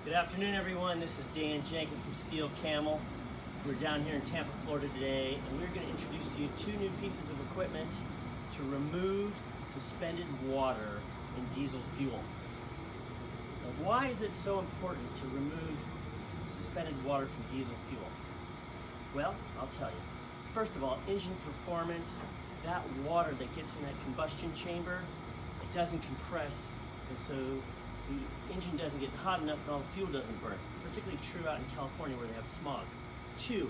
Good afternoon, everyone. This is Dan Jenkins from Steel Camel. We're down here in Tampa, Florida today, and we're going to introduce to you two new pieces of equipment to remove suspended water in diesel fuel. Now, why is it so important to remove suspended water from diesel fuel? Well, I'll tell you. First of all, engine performance, that water that gets in that combustion chamber, it doesn't compress, and so the engine doesn't get hot enough and all the fuel doesn't burn. Particularly true out in California where they have smog. Two,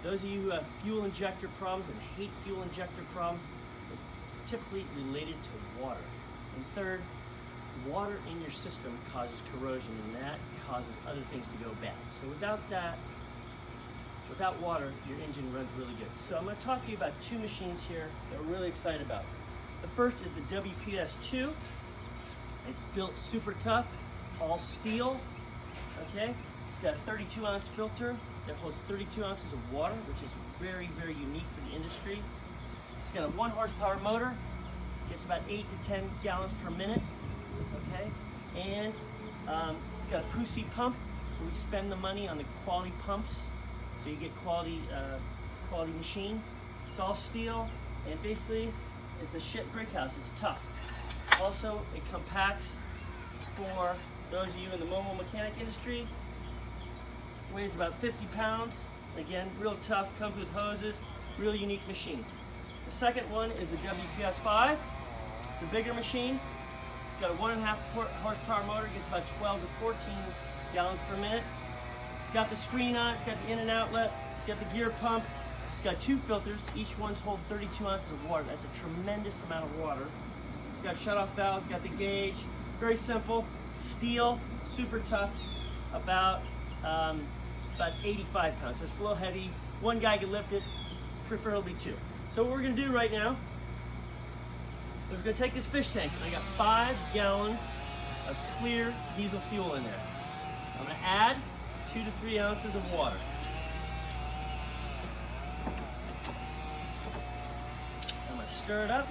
those of you who have fuel injector problems and hate fuel injector problems, it's typically related to water. And third, water in your system causes corrosion, and that causes other things to go bad. So without water, your engine runs really good. So I'm going to talk to you about two machines here that we're really excited about. The first is the WPS2. It's built super tough, all steel, okay? It's got a 32-ounce filter that holds 32 ounces of water, which is very, very unique for the industry. It's got a 1 horsepower motor, gets about 8 to 10 gallons per minute, okay? And it's got a Pussy pump, so we spend the money on the quality pumps, so you get quality machine. It's all steel, and basically it's a shit brick house. It's tough. Also, it compacts for those of you in the mobile mechanic industry. Weighs about 50 pounds. Again, real tough, comes with hoses, real unique machine. The second one is the WPS5. It's a bigger machine. It's got a 1.5 horsepower motor, gets about 12 to 14 gallons per minute. It's got the screen on, it's got the in and outlet, it's got the gear pump, it's got 2 filters, each one's hold 32 ounces of water. That's a tremendous amount of water. It's got shut-off valves, it's got the gauge, very simple, steel, super tough, about 85 pounds, so it's a little heavy. One guy can lift it, preferably 2. So what we're gonna do right now is we're gonna take this fish tank, and I got 5 gallons of clear diesel fuel in there. I'm gonna add 2 to 3 ounces of water. I'm gonna stir it up,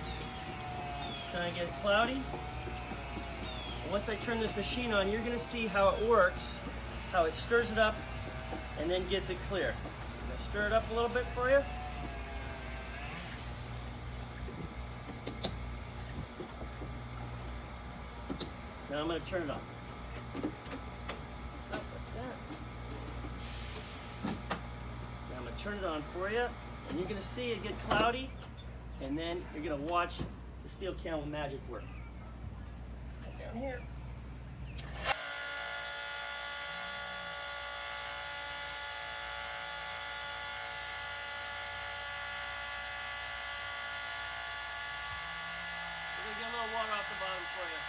try and get it cloudy. And once I turn this machine on, you're gonna see how it works, how it stirs it up and then gets it clear. So I'm gonna stir it up a little bit for you. Now I'm gonna turn it on. Turn it on for you, and you're going to see it get cloudy, and then you're going to watch the Steel Camel magic work. Come down here. We're going to get a little water off the bottom for you.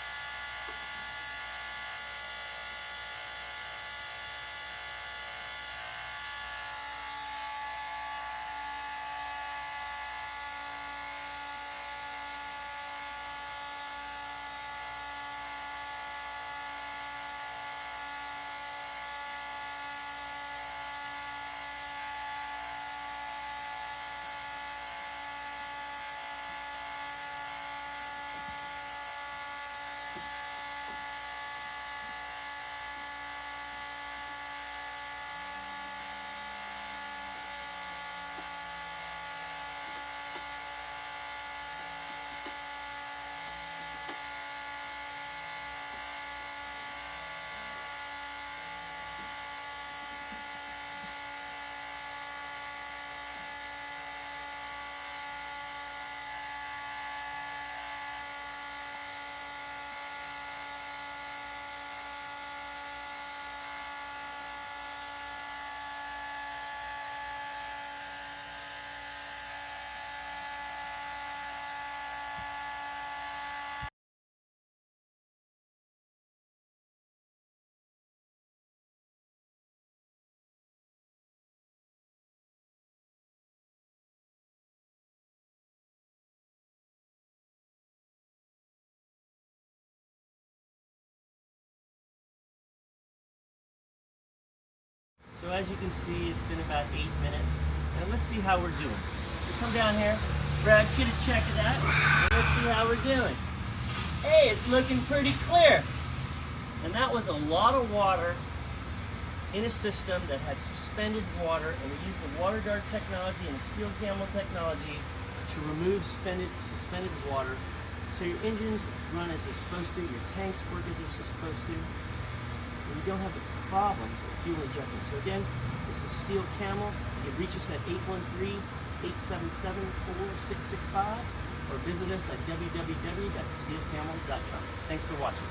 So as you can see, it's been about 8 minutes. And let's see how we're doing. So come down here, Brad, get a check of that, and let's see how we're doing. Hey, it's looking pretty clear. And that was a lot of water in a system that had suspended water, and we used the water guard technology and the steel Camel technology to remove suspended water, so your engines run as they're supposed to, your tanks work as they're supposed to, and you don't have the problems of fuel injection. So again, this is steel Camel. You can reach us at 813-877-4665 or visit us at www.steelcamel.com. Thanks for watching.